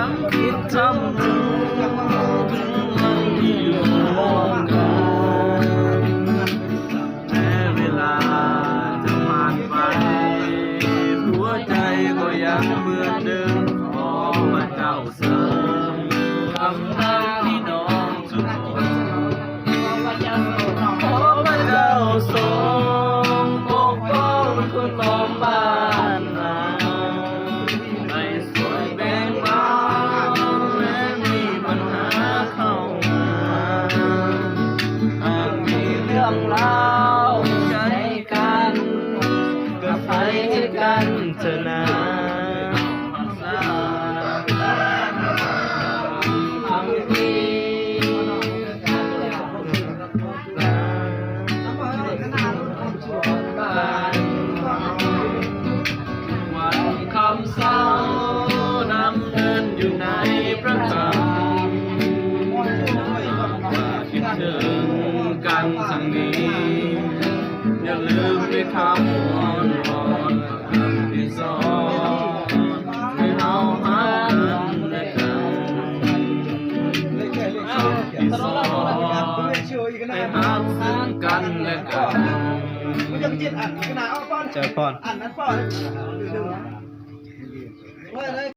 ยังคิดทำถึงวันที่อยู่ร่วมกันแม้เวลาจะผ่านไปหัวใจก็ยังเหมือนเดิมขอพระเจ้าเสริมกำลังพี่น้องทุกคนขอพระเจ้าทรงปกป้องคนของบ้านนาให้สวยแบ่งเบาแม้มีปัญหาเข้ามาหากมีเรื่องราวใจกันกับใครกันเถอะนะคำเศร้าดำเนินอยู่ในพระธรรมคิดถึงกันสักนี้อย่าลืมในคำอ้อนวอนที่สอนให้เฮาหากันและกันที่สอนให้หาซึ่งกันและกันเจอพร